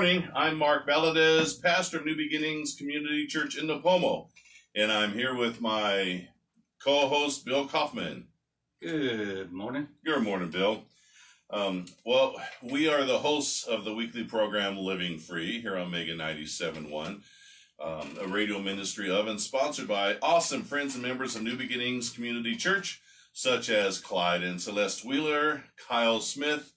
morning. I'm Mark Valadez, pastor of New Beginnings Community Church in Napomo, and I'm here with my co-host, Bill Coffman. Good morning. Good morning, Bill. Well, we are the hosts of the weekly program Living Free here on Mega 97.1, a radio ministry of and sponsored by awesome friends and members of New Beginnings Community Church, such as Clyde and Celeste Wheeler, Kyle Smith,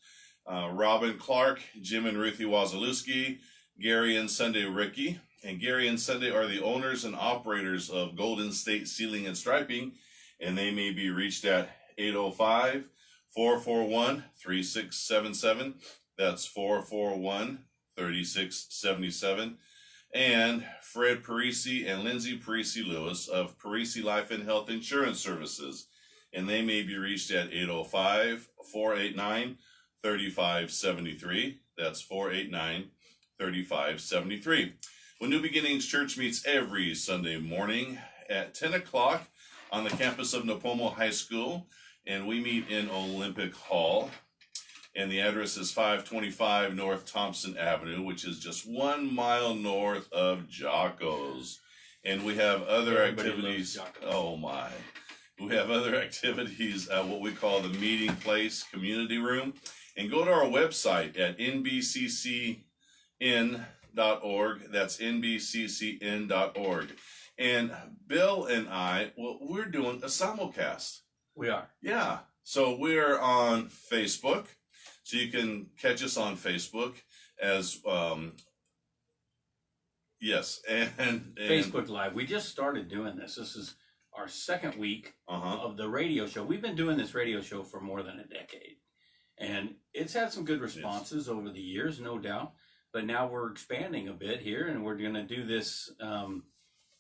Robin Clark, Jim and Ruthie Wazalewski, Gary and Sunday Ricky. And Gary and Sunday are the owners and operators of Golden State Sealing and Striping, and they may be reached at 805-441-3677. That's 441-3677. And Fred Parisi and Lindsay Parisi Lewis of Parisi Life and Health Insurance Services, and they may be reached at 805-489-3573. That's 489-3573. When New Beginnings Church meets every Sunday morning at 10 o'clock on the campus of Napomo High School, and we meet in Olympic Hall. And the address is 525 North Thompson Avenue, which is just 1 mile north of Jocko's. And we have other activities. Oh my. We have other activities at what we call the Meeting Place Community Room. And go to our website at nbccn.org. That's nbccn.org. And Bill and I, well, we're doing a simulcast. We are. Yeah. So we're on Facebook. So you can catch us on Facebook as, yes. And Facebook Live. We just started doing this. This is our second week of the radio show. We've been doing this radio show for more than a decade. And it's had some good responses over the years, no doubt. But now we're expanding a bit here, and we're going to do this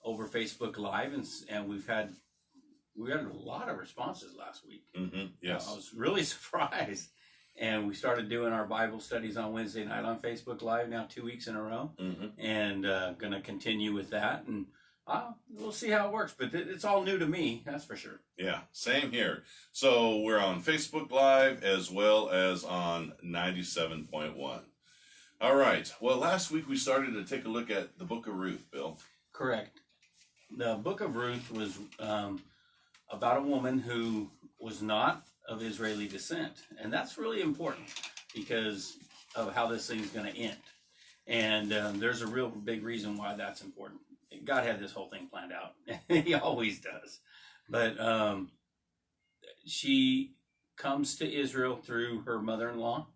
over Facebook Live. And we had a lot of responses last week. Yes. I was really surprised. And we started doing our Bible studies on Wednesday night on Facebook Live now 2 weeks in a row. And going to continue with that. And we'll see how it works. But it's all new to me, that's for sure. Yeah, same here. So we're on Facebook Live as well as on 97.1. All right. Well, last week we started to take a look at the Book of Ruth, Bill. Correct. The Book of Ruth was about a woman who was not of Israeli descent. And that's really important because of how this thing's going to end. And there's a real big reason why that's important. God had this whole thing planned out. He always does. But she comes to Israel through her mother-in-law.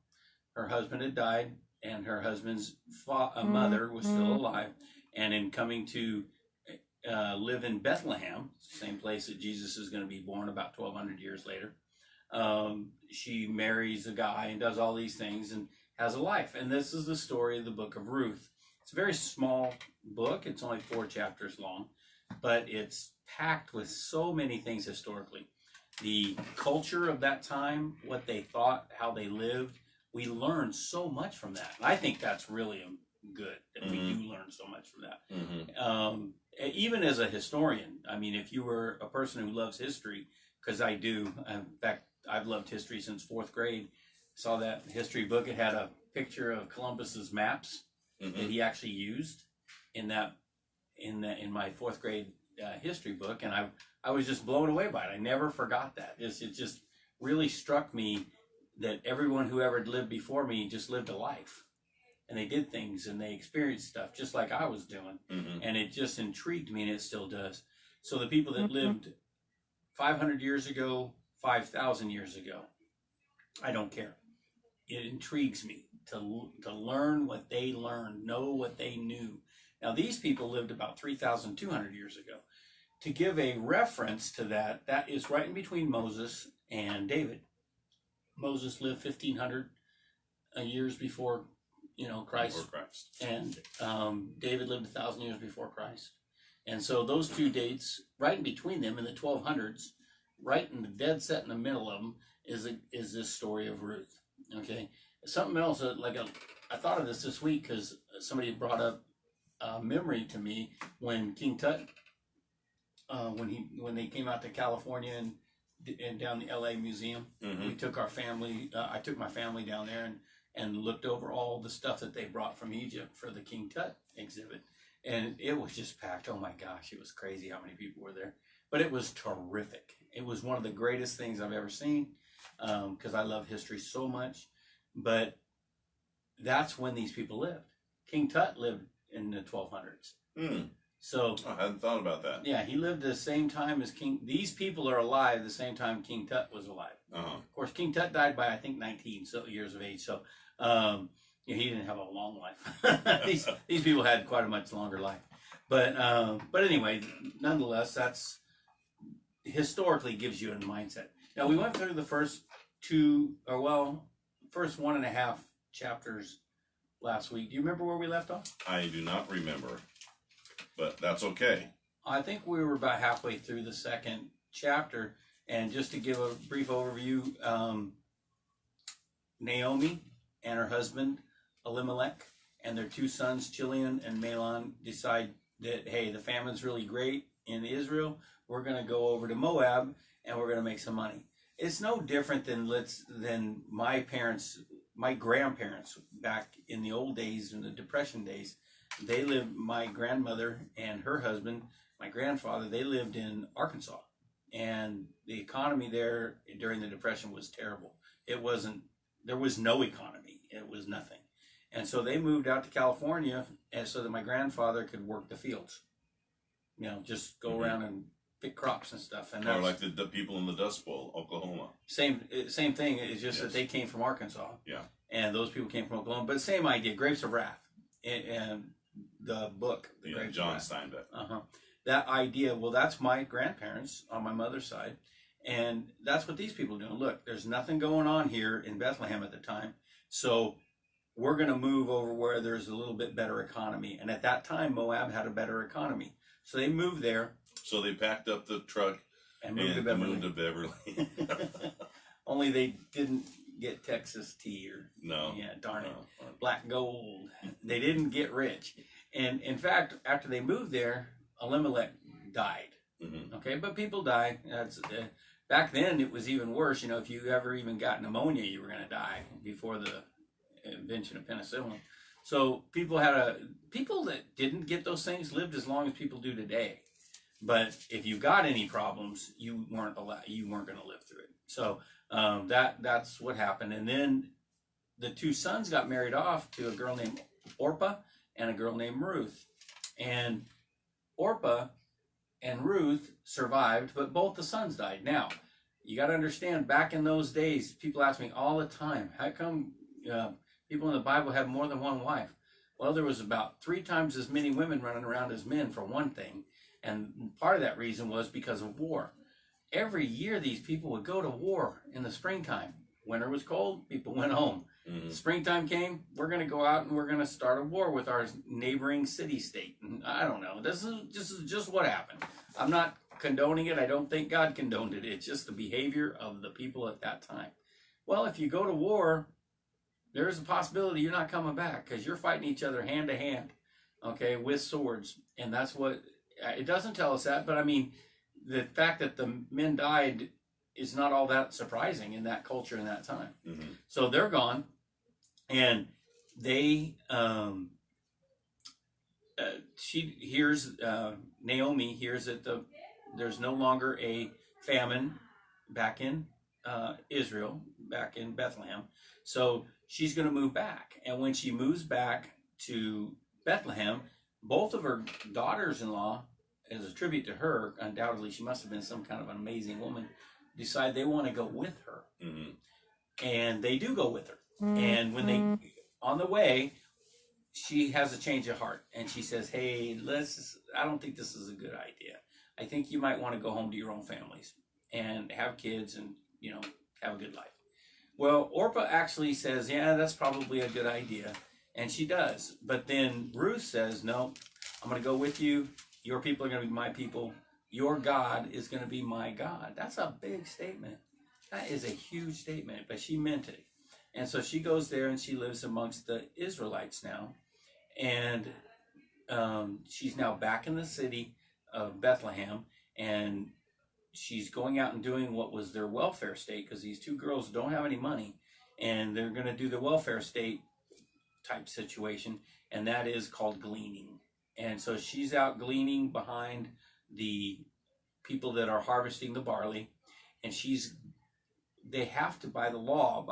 Her husband had died, and her husband's mother was still alive. And in coming to live in Bethlehem, same place that Jesus is going to be born about 1,200 years later, she marries a guy and does all these things and has a life. And this is the story of the Book of Ruth. It's a very small book. It's only 4 chapters long, but it's packed with so many things historically. The culture of that time, what they thought, how they lived, we learn so much from that. And I think that's really good that we do learn so much from that. Even as a historian, I mean, if you were a person who loves history, because I do, in fact, I've loved history since 4th grade. Saw that history book. It had a picture of Columbus's maps that he actually used in my 4th grade history book, and I was just blown away by it. I never forgot that. It just really struck me that everyone who ever lived before me just lived a life, and they did things and they experienced stuff just like I was doing, and it just intrigued me, and it still does. So the people that lived 500 years ago, 5,000 years ago, I don't care. It intrigues me to learn what they learned, know what they knew. Now, these people lived about 3,200 years ago. To give a reference to that, that is right in between Moses and David. Moses lived 1,500 years before, Christ. Before Christ. And David lived 1,000 years before Christ. And so those two dates, right in between them in the 1200s, right in the dead set in the middle of them, is this story of Ruth. Okay, something else. I thought of this week because somebody brought up a memory to me when King Tut, when they came out to California and down the L.A. Museum. We took our family. I took my family down there, and looked over all the stuff that they brought from Egypt for the King Tut exhibit. And it was just packed. Oh my gosh, it was crazy how many people were there. But it was terrific. It was one of the greatest things I've ever seen, because I love history so much. But that's when these people lived. King Tut lived in the 1200s. So I hadn't thought about that. yeah, he lived the same time as King. These people are alive the same time King Tut was alive. Of course, King Tut died by I think 19 years of age. So he didn't have a long life. these people had quite a much longer life. But anyway, nonetheless, that's historically gives you a mindset. Now we went through the first first 1.5 chapters last week. Do you remember where we left off? I do not remember, but that's okay. I think we were about halfway through the second chapter, and just to give a brief overview, Naomi and her husband Elimelech and their 2 sons Chilion and Mahlon decide that, hey, the famine's really great in Israel. We're going to go over to Moab and we're going to make some money. It's no different than my grandparents back in the old days, in the Depression days. They lived, my grandmother and her husband, my grandfather, they lived in Arkansas. And the economy there during the Depression was terrible. There was no economy. It was nothing. And so they moved out to California, and so that my grandfather could work the fields. Just go around and pick crops and stuff. And or like the people in the Dust Bowl, Oklahoma. Same thing. It's just that they came from Arkansas. Yeah. And those people came from Oklahoma. But same idea, Grapes of Wrath. And the book, the Grapes John of Wrath. Steinbeck. That idea, well, that's my grandparents on my mother's side. And that's what these people are doing. Look, there's nothing going on here in Bethlehem at the time. So we're going to move over where there's a little bit better economy. And at that time, Moab had a better economy. So they moved there. So they packed up the truck and moved to Beverly. Only they didn't get Texas tea or darn it, black gold. They didn't get rich. And in fact, after they moved there, Elimelech died. Okay, but people die. Back then it was even worse. If you ever even got pneumonia, you were going to die before the invention of penicillin. So people that didn't get those things lived as long as people do today. But if you got any problems, you weren't going to live through it. So that's what happened. And then the 2 sons got married off to a girl named Orpah and a girl named Ruth. And Orpah and Ruth survived, but both the sons died. Now, you got to understand, back in those days, people ask me all the time, how come people in the Bible have more than one wife? Well, there was about 3 times as many women running around as men, for one thing. And part of that reason was because of war. Every year, these people would go to war in the springtime. Winter was cold, people went home. Springtime came, we're going to go out and we're going to start a war with our neighboring city-state. I don't know. This is just what happened. I'm not condoning it. I don't think God condoned it. It's just the behavior of the people at that time. Well, if you go to war, there's a possibility you're not coming back because you're fighting each other hand to hand, okay, with swords. And that's what, it doesn't tell us that, but I mean, the fact that the men died is not all that surprising in that culture in that time. So they're gone, and they, Naomi hears that there's no longer a famine back in Israel, back in Bethlehem. So she's going to move back. And when she moves back to Bethlehem, both of her daughters-in-law, as a tribute to her, undoubtedly she must have been some kind of an amazing woman, decide they want to go with her. And they do go with her. And when they, on the way, she has a change of heart. And she says, hey, I don't think this is a good idea. I think you might want to go home to your own families and have kids and, have a good life. Well, Orpah actually says, yeah, that's probably a good idea. And she does. But then Ruth says, no, I'm going to go with you. Your people are going to be my people. Your God is going to be my God. That's a big statement. That is a huge statement, but she meant it. And so she goes there and she lives amongst the Israelites now. And she's now back in the city of Bethlehem. And she's going out and doing what was their welfare state, because these 2 girls don't have any money. and they're going to do the welfare state type situation, and that is called gleaning. And so she's out gleaning behind the people that are harvesting the barley, and they have to, by the law,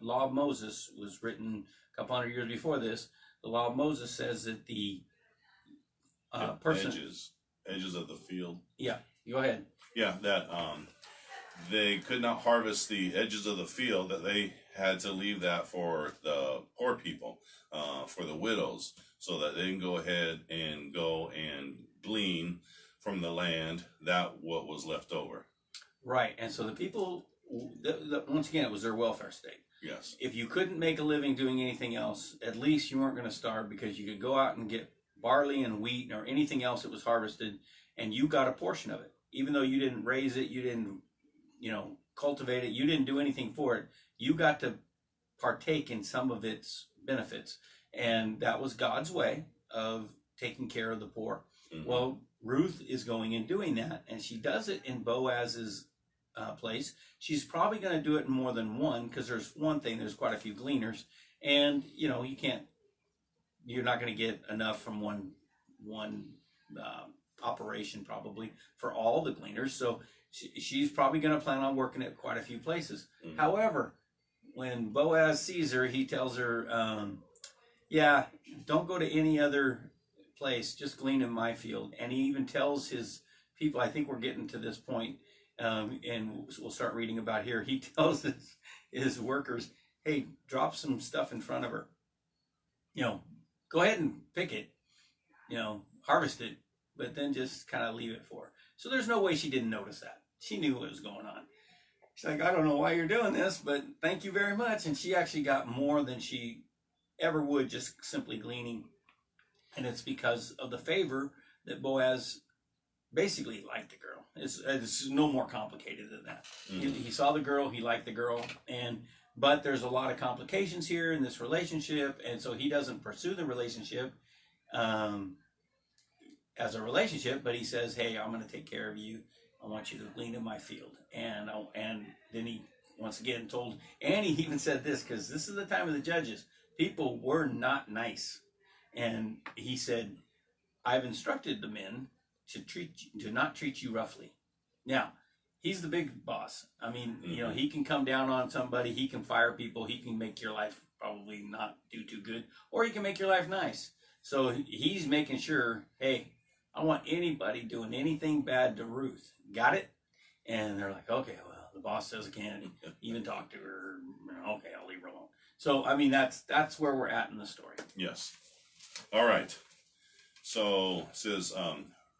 law of Moses was written a couple hundred years before this. The law of Moses says that the person edges of the field. Yeah, go ahead. Yeah, that they could not harvest the edges of the field, that they had to leave that for the poor people, for the widows, so that they can go ahead and glean from the land that what was left over. Right, and so the people, once again, it was their welfare state. Yes. If you couldn't make a living doing anything else, at least you weren't going to starve, because you could go out and get barley and wheat or anything else that was harvested, and you got a portion of it. Even though you didn't raise it, you didn't, cultivate it, you didn't do anything for it, you got to partake in some of its benefits. And that was God's way of taking care of the poor. Mm-hmm. Well, Ruth is going and doing that, and she does it in Boaz's place. She's probably going to do it in more than one, because there's quite a few gleaners, and you're not going to get enough from one operation probably for all the gleaners. So she's probably going to plan on working at quite a few places. Mm-hmm. However, when Boaz sees her, he tells her, don't go to any other place, just glean in my field. And he even tells his people, I think we're getting to this point, and we'll start reading about here. He tells his workers, hey, drop some stuff in front of her. Go ahead and pick it, harvest it, but then just kind of leave it for her. So there's no way she didn't notice that. She knew what was going on. She's like, I don't know why you're doing this, but thank you very much. And she actually got more than she ever would just simply gleaning. And it's because of the favor that Boaz basically liked the girl. It's no more complicated than that. Mm-hmm. He saw the girl, he liked the girl, but there's a lot of complications here in this relationship, and so he doesn't pursue the relationship as a relationship, but he says, hey, I'm going to take care of you. I want you to glean in my field. And then he once again told, and he even said this, because this is the time of the judges. People were not nice. And he said, I've instructed the men to not treat you roughly. Now, he's the big boss. I mean, mm-hmm. He can come down on somebody, he can fire people, he can make your life probably not do too good, or he can make your life nice. So he's making sure, hey, I want anybody doing anything bad to Ruth. Got it? And they're like, okay, well, the boss says I can't even talk to her. Okay, I'll leave her alone. So, that's where we're at in the story. Yes. All right. So it says,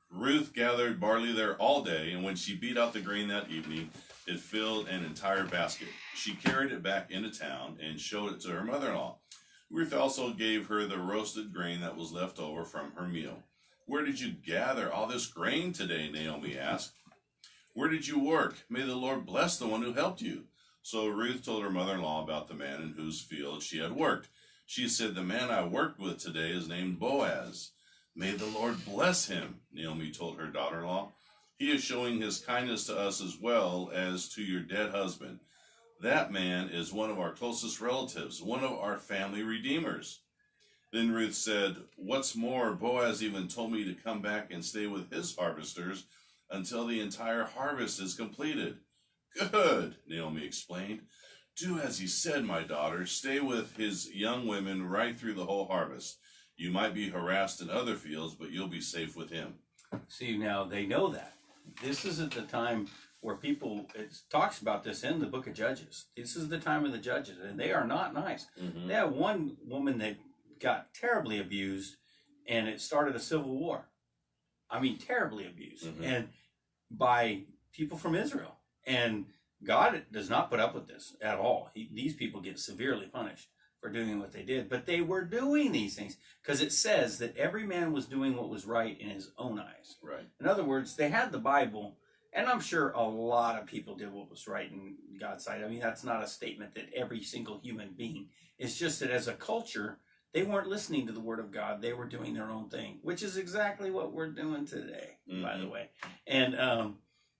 Ruth gathered barley there all day, and when she beat out the grain that evening, it filled an entire basket. She carried it back into town and showed it to her mother-in-law. Ruth also gave her the roasted grain that was left over from her meal. Where did you gather all this grain today? Naomi asked. Where did you work? May the Lord bless the one who helped you. So Ruth told her mother-in-law about the man in whose field she had worked. She said, the man I worked with today is named Boaz. May the Lord bless him, Naomi told her daughter-in-law. He is showing his kindness to us as well as to your dead husband. That man is one of our closest relatives, one of our family redeemers. Then Ruth said, what's more, Boaz even told me to come back and stay with his harvesters until the entire harvest is completed. Good, Naomi explained. Do as he said, my daughter. Stay with his young women right through the whole harvest. You might be harassed in other fields, but you'll be safe with him. See, now they know that. This isn't the time where it talks about this in the Book of Judges. This is the time of the judges, and they are not nice. Mm-hmm. They have one woman that got terribly abused, and it started a civil war. I mean, terribly abused, mm-hmm. and by people from Israel. And God does not put up with this at all. These people get severely punished for doing what they did. But they were doing these things because it says that every man was doing what was right in his own eyes. Right. In other words, they had the Bible, and I'm sure a lot of people did what was right in God's sight. I mean, that's not a statement that every single human being. It's just that as a culture, they weren't listening to the Word of God. They were doing their own thing, which is exactly what we're doing today, mm-hmm. by the way. And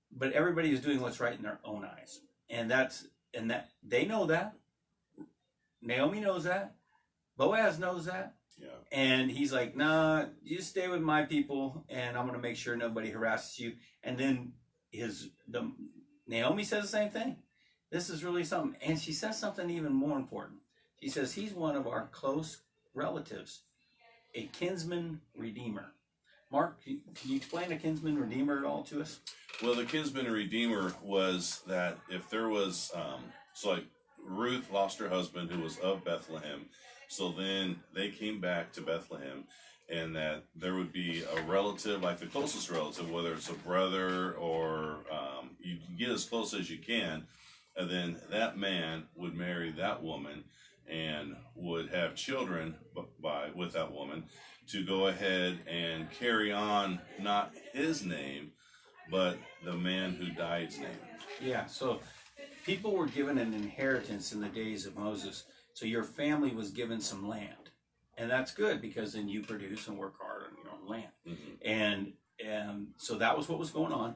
but everybody is doing what's right in their own eyes, and that they know that. Naomi knows that. Boaz knows that. Yeah. And he's like, nah, you stay with my people, and I'm going to make sure nobody harasses you. And then Naomi says the same thing. This is really something. And she says something even more important. She says, he's one of our close relatives, a kinsman redeemer. Mark, can you explain a kinsman redeemer at all to us? Well, the kinsman redeemer was that if there was, so like Ruth lost her husband who was of Bethlehem. So then they came back to Bethlehem, and that there would be a relative, like the closest relative, whether it's a brother or you get as close as you can, and then that man would marry that woman and would have children with that woman to go ahead and carry on not his name, but the man who died's name. Yeah, so people were given an inheritance in the days of Moses. So your family was given some land. And that's good because then you produce and work hard on your own land. Mm-hmm. And so that was what was going on.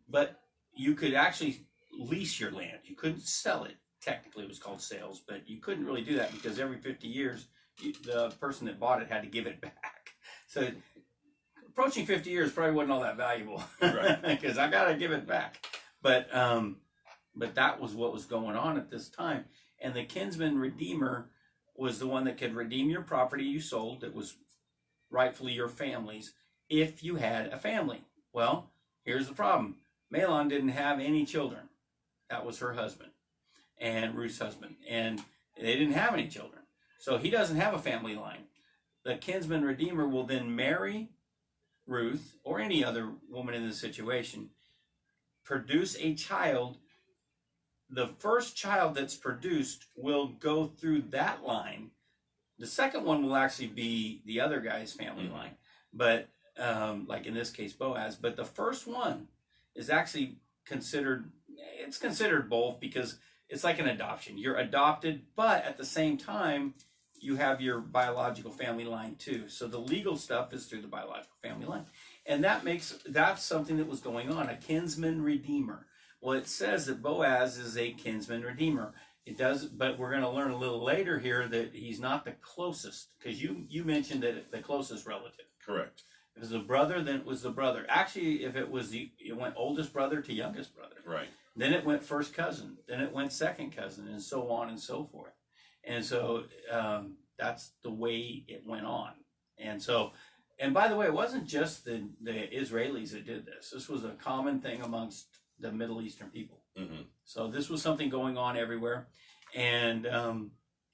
But you could actually lease your land. You couldn't sell it. Technically, it was called sales, but you couldn't really do that because every 50 years, the person that bought it had to give it back. So approaching 50 years probably wasn't all that valuable, right? Because I got to give it back. But that was what was going on at this time. And the kinsman redeemer was the one that could redeem your property you sold that was rightfully your family's if you had a family. Well, here's the problem. Mahlon didn't have any children. That was her husband and Ruth's husband. And they didn't have any children. So he doesn't have a family line. The kinsman redeemer will then marry Ruth or any other woman in this situation, produce a child. The first child that's produced will go through that line. The second one will actually be the other guy's family line, but like in this case, Boaz. But the first one is actually considered both because it's like an adoption. You're adopted, but at the same time, you have your biological family line too. So the legal stuff is through the biological family line. And that's something that was going on, a kinsman redeemer. Well, it says that Boaz is a kinsman redeemer. It does, but we're going to learn a little later here that he's not the closest, because you mentioned that the closest relative. Correct. If it was the brother, then it was the brother. Actually, if it was it went oldest brother to youngest brother. Right. Then it went first cousin. Then it went second cousin, and so on and so forth. And so that's the way it went on. And so, and by the way, it wasn't just the Israelis that did this. This was a common thing amongst the Middle Eastern people. Mm-hmm. So this was something going on everywhere. And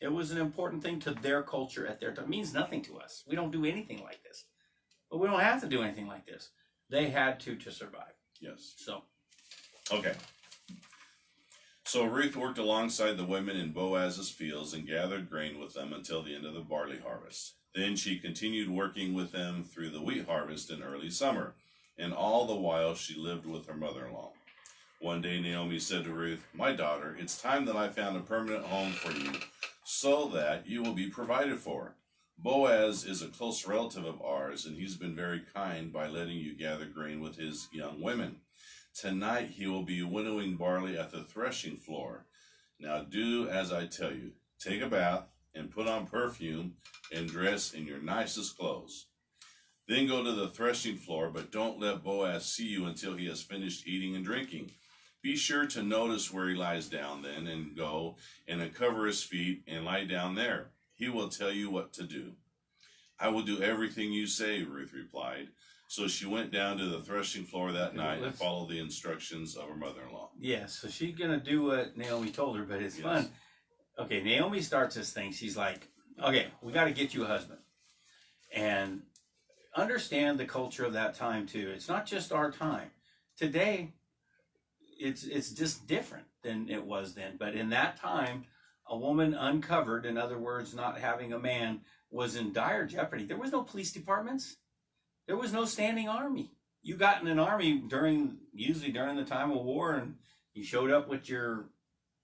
it was an important thing to their culture at their time. It means nothing to us. We don't do anything like this. But we don't have to do anything like this. They had to survive. Yes. So. Okay. So Ruth worked alongside the women in Boaz's fields and gathered grain with them until the end of the barley harvest. Then she continued working with them through the wheat harvest in early summer, and all the while she lived with her mother-in-law. One day Naomi said to Ruth, "My daughter, it's time that I found a permanent home for you, so that you will be provided for. Boaz is a close relative of ours, and he's been very kind by letting you gather grain with his young women. Tonight he will be winnowing barley at the threshing floor. Now do as I tell you. Take a bath and put on perfume and dress in your nicest clothes. Then go to the threshing floor, but don't let Boaz see you until he has finished eating and drinking. Be sure to notice where he lies down then, and go and uncover his feet and lie down there. He will tell you what to do." "I will do everything you say," Ruth replied. So she went down to the threshing floor that night and followed the instructions of her mother-in-law. Yeah, so she's going to do what Naomi told her, but it's fun. Okay, Naomi starts this thing. She's like, okay, we got to get you a husband. And understand the culture of that time, too. It's not just our time. Today, it's just different than it was then. But in that time, a woman uncovered, in other words, not having a man, was in dire jeopardy. There was no police departments. There was no standing army. You got in an army usually during the time of war, and you showed up with your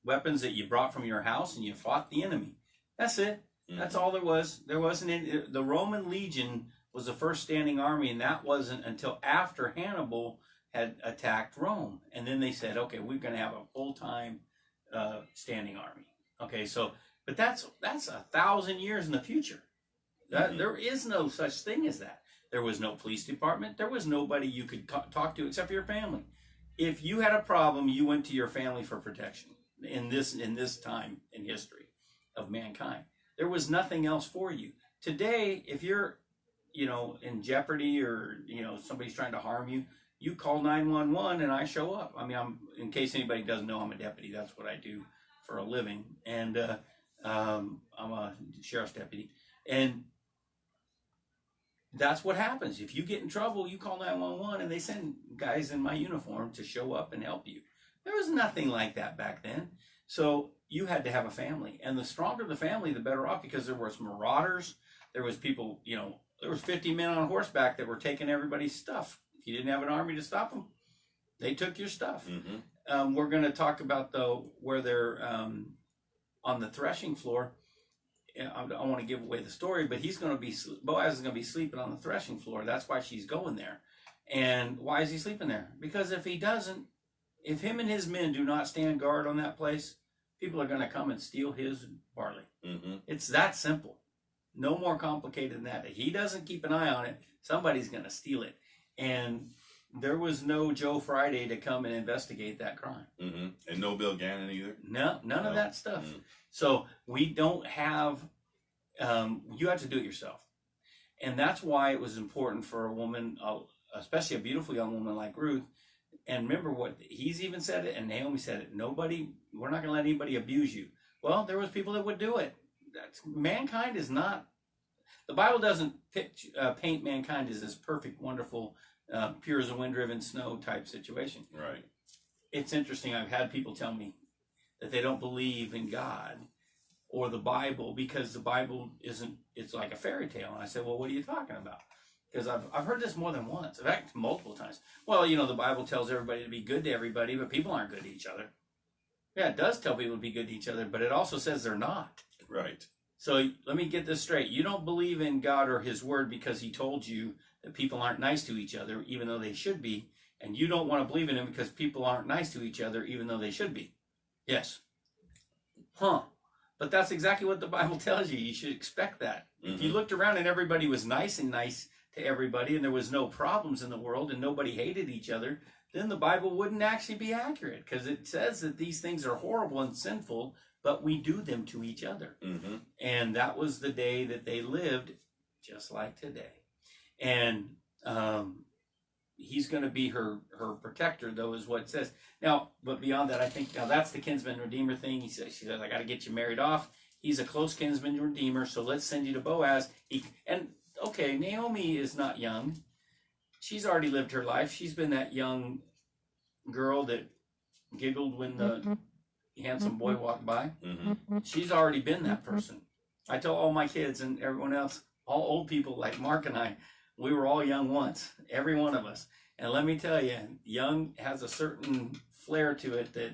weapons that you brought from your house, and you fought the enemy. That's it. Mm-hmm. That's all there was. There wasn't the Roman legion was the first standing army, and that wasn't until after Hannibal had attacked Rome. And then they said, okay, we're going to have a full-time standing army. Okay, so But that's 1,000 years in the future. There is no such thing as that. There was no police department. There was nobody you could talk to except for your family. If you had a problem, you went to your family for protection in this time in history of mankind. There was nothing else for you. Today, if you're, in jeopardy or, somebody's trying to harm you, you call 911 and I show up. I mean, in case anybody doesn't know, I'm a deputy. That's what I do for a living. And I'm a sheriff's deputy. And that's what happens. If you get in trouble, you call 911 and they send guys in my uniform to show up and help you. There was nothing like that back then. So you had to have a family. And the stronger the family, the better off, because there was marauders. There was people, there was 50 men on horseback that were taking everybody's stuff. If you didn't have an army to stop them, they took your stuff. Mm-hmm. We're going to talk about, though, where they're on the threshing floor. I don't want to give away the story, but Boaz is going to be sleeping on the threshing floor. That's why she's going there. And why is he sleeping there? Because if him and his men do not stand guard on that place, people are going to come and steal his barley. Mm-hmm. It's that simple. No more complicated than that. If he doesn't keep an eye on it, somebody's going to steal it. And there was no Joe Friday to come and investigate that crime. Mm-hmm. And no Bill Gannon either? No, none of that stuff. Mm-hmm. So we don't have, you have to do it yourself. And that's why it was important for a woman, especially a beautiful young woman like Ruth. And remember what he's even said it, and Naomi said it. We're not going to let anybody abuse you. Well, there was people that would do it. Mankind is not, the Bible doesn't paint mankind as this perfect, wonderful, pure as a wind-driven snow type situation. Right. It's interesting. I've had people tell me that they don't believe in God or the Bible because the Bible it's like a fairy tale. And I said, well, what are you talking about? Because I've heard this more than once. In fact, multiple times. Well, the Bible tells everybody to be good to everybody, but people aren't good to each other. Yeah, it does tell people to be good to each other, but it also says they're not. Right. So let me get this straight. You don't believe in God or his word because he told you that people aren't nice to each other, even though they should be. And you don't want to believe in him because people aren't nice to each other, even though they should be. Yes. Huh. But that's exactly what the Bible tells you. You should expect that. Mm-hmm. If you looked around and everybody was nice to everybody and there was no problems in the world and nobody hated each other, then the Bible wouldn't actually be accurate, because it says that these things are horrible and sinful, but we do them to each other. Mm-hmm. And that was the day that they lived just like today. And he's going to be her protector, though, is what it says. Now, but beyond that, I think now that's the kinsman redeemer thing. She says, I got to get you married off. He's a close kinsman redeemer, so let's send you to Boaz. Okay, Naomi is not young. She's already lived her life. She's been that young girl that giggled when the handsome boy walked by. Mm-hmm. She's already been that person. I tell all my kids and everyone else, all old people like Mark and I, we were all young once, every one of us. And let me tell you, young has a certain flair to it that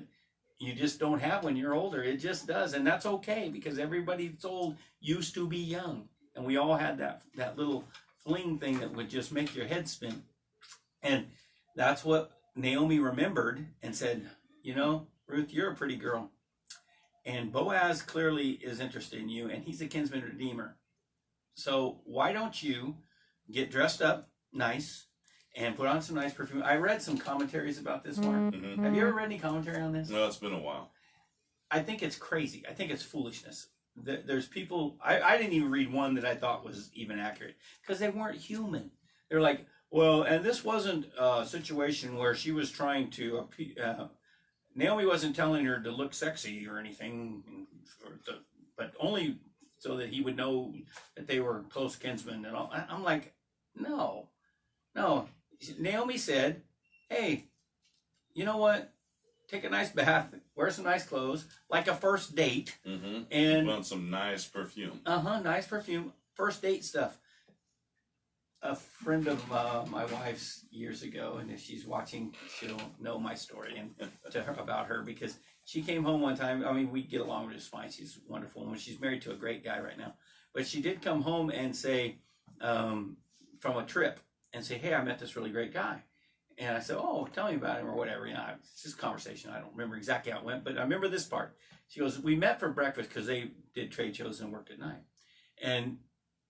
you just don't have when you're older. It just does. And that's okay, because everybody that's old used to be young. And we all had that little fling thing that would just make your head spin. And that's what Naomi remembered and said, Ruth, you're a pretty girl. And Boaz clearly is interested in you, and he's a kinsman redeemer. So why don't you get dressed up nice and put on some nice perfume? I read some commentaries about this one. Mm-hmm. Have you ever read any commentary on this? No, it's been a while. I think it's crazy. I think it's foolishness. There's people, I didn't even read one that I thought was even accurate, because they weren't human. They're like, well, and this wasn't a situation where she was trying to, Naomi wasn't telling her to look sexy or anything, but only so that he would know that they were close kinsmen and all. I'm like, no. Naomi said, hey, you know what? Take a nice bath, wear some nice clothes, like a first date. Mm-hmm. And want some nice perfume. Nice perfume. First date stuff. A friend of my wife's years ago, and if she's watching, she'll know my story and about her, because she came home one time. I mean, we get along just fine. She's a wonderful woman. She's married to a great guy right now. But she did come home and say, from a trip, and say, hey, I met this really great guy. And I said, oh, tell me about him or whatever. You know, it's just conversation. I don't remember exactly how it went, but I remember this part. She goes, we met for breakfast because they did trade shows and worked at night. And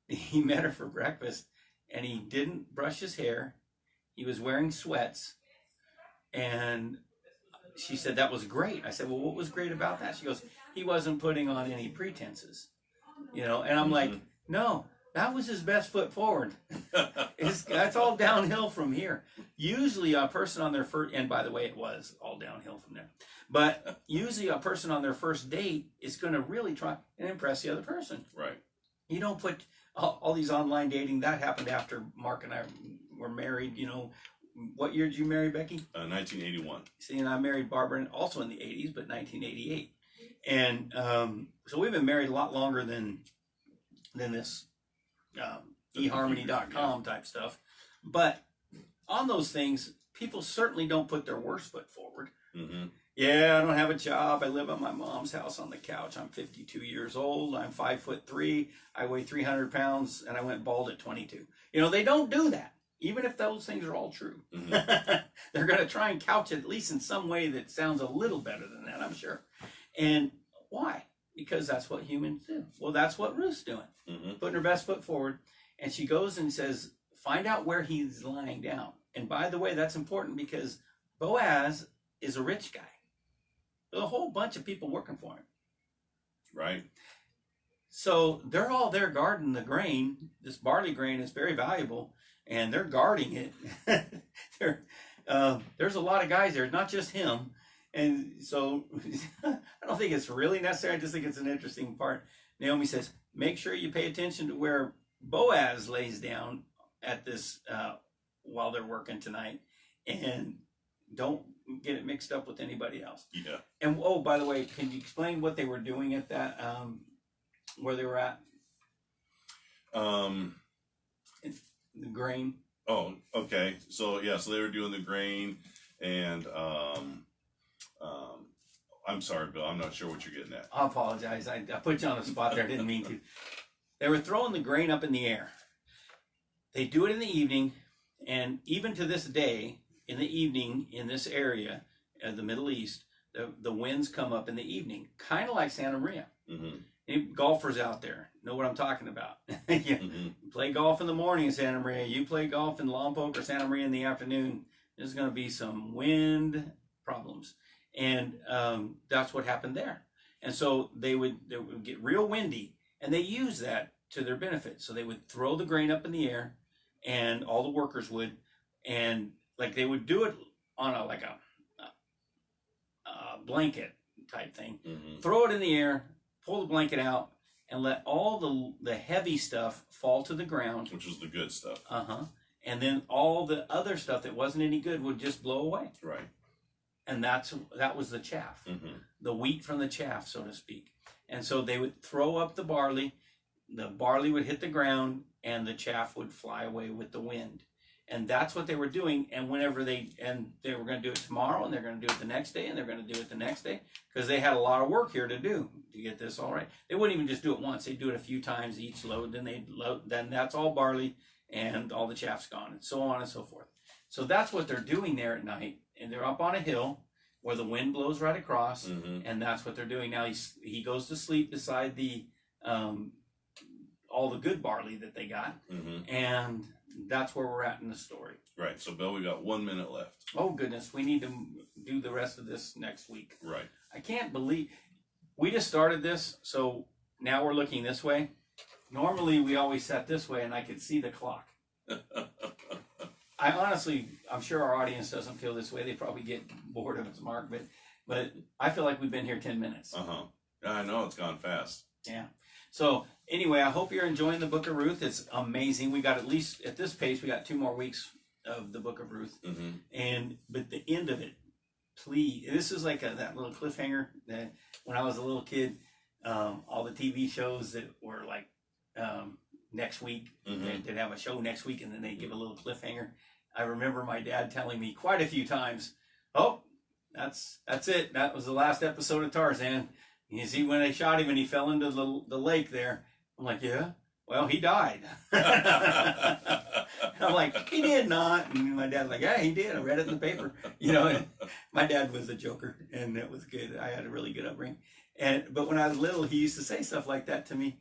he met her for breakfast, and he didn't brush his hair. He was wearing sweats. And she said, that was great. I said, well, what was great about that? She goes, he wasn't putting on any pretenses. You know, and I'm like, no, that was his best foot forward. That's all downhill from here. Usually a person on their first, and by the way, it was all downhill from there. But usually a person on their first date is going to really try and impress the other person. Right. You don't put all these online dating. That happened after Mark and I were married. You know, what year did you marry Becky? 1981. See, and I married Barbara also in the 80s, but 1988. And so we've been married a lot longer than this eharmony.com type stuff. But on those things, people certainly don't put their worst foot forward. Mm-hmm. Yeah, I don't have a job. I live at my mom's house on the couch. I'm 52 years old. I'm 5'3". I weigh 300 pounds, and I went bald at 22. You know, they don't do that, even if those things are all true. Mm-hmm. They're going to try and couch it at least in some way that sounds a little better than that, I'm sure. And why? Because that's what humans do. Well, that's what Ruth's doing, putting her best foot forward. And she goes and says, find out where he's lying down. And by the way, that's important because Boaz is a rich guy. There's a whole bunch of people working for him. Right. So they're all there guarding the grain. This barley grain is very valuable, and they're guarding it. There's a lot of guys there, not just him. And so I don't think it's really necessary. I just think it's an interesting part. Naomi says, make sure you pay attention to where Boaz lays down at this while they're working tonight, and don't get it mixed up with anybody else. Yeah. And oh, by the way, can you explain what they were doing at that where they were at? The grain. Oh, okay. So yeah, so they were doing the grain, and I'm sorry, Bill. I'm not sure what you're getting at. I apologize. I put you on the spot there. I didn't mean to. They were throwing the grain up in the air. They do it in the evening, and even to this day, in the evening in this area of the Middle East, the winds come up in the evening, kind of like Santa Maria. Mm-hmm. Any golfers out there know what I'm talking about. You play golf in the morning in Santa Maria. You play golf in Lompoc or Santa Maria in the afternoon. There's going to be some wind problems, and that's what happened there. And so they would get real windy, and they use that to their benefit. So they would throw the grain up in the air, and all the workers would, and like they would do it on a blanket type thing. Mm-hmm. Throw it in the air, pull the blanket out, and let all the heavy stuff fall to the ground. Which was the good stuff. And then all the other stuff that wasn't any good would just blow away. Right. And that was the chaff. Mm-hmm. The wheat from the chaff, so to speak. And so they would throw up the barley would hit the ground, and the chaff would fly away with the wind. And that's what they were doing. And whenever they were going to do it tomorrow, and they're going to do it the next day, and they're going to do it the next day, because they had a lot of work here to do to get this all right. They wouldn't even just do it once. They'd do it a few times each load. Then they'd load. Then that's all barley, and all the chaff's gone, and so on and so forth. So that's what they're doing there at night. And they're up on a hill where the wind blows right across, and that's what they're doing. Now he goes to sleep beside the all the good barley that they got, and that's where we're at in the story. Right. So, Bill, we got 1 minute left. Oh, goodness. We need to do the rest of this next week. Right. I can't believe we just started this, so now we're looking this way. Normally, we always sat this way, and I could see the clock. I'm sure our audience doesn't feel this way. They probably get bored of us, Mark, but I feel like we've been here 10 minutes. Yeah, I know. It's gone fast. Yeah. So anyway, I hope you're enjoying the Book of Ruth. It's amazing. We got, at least at this pace, we got 2 more weeks of the Book of Ruth. But the end of it, please, this is like that little cliffhanger that when I was a little kid, all the TV shows that were like next week, they'd have a show next week, and then they'd give a little cliffhanger. I remember my dad telling me quite a few times, oh, that's it. That was the last episode of Tarzan. You see, when they shot him and he fell into the lake there, I'm like, yeah, well, he died. I'm like, he did. did not. And my dad's like, yeah, he did. I read it in the paper. You know, and my dad was a joker, and it was good. I had a really good upbringing. But when I was little, he used to say stuff like that to me.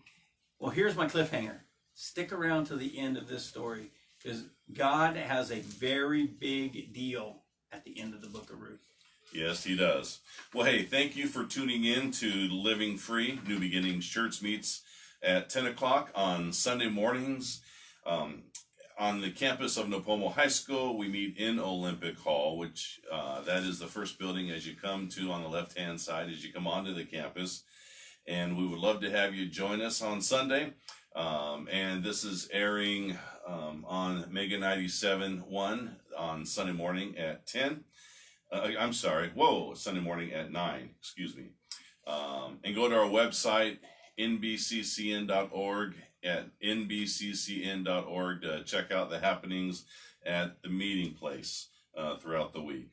Well, here's my cliffhanger. Stick around to the end of this story, because God has a very big deal at the end of the book of Ruth. Yes, he does. Well, hey, thank you for tuning in to Living Free. New Beginnings Church meets at 10 o'clock on Sunday mornings. On the campus of Napomo High School, we meet in Olympic Hall, which that is the first building as you come to on the left-hand side as you come onto the campus. And we would love to have you join us on Sunday. And this is airing on Mega 97.1 on Sunday morning at 10. Sunday morning at 9, excuse me. And go to our website, nbccn.org, at nbccn.org to check out the happenings at the meeting place throughout the week.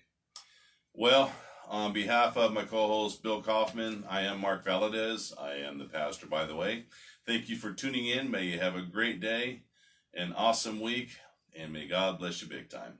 Well, on behalf of my co-host Bill Coffman, I am Mark Valadez. I am the pastor, by the way. Thank you for tuning in. May you have a great day, an awesome week, and may God bless you big time.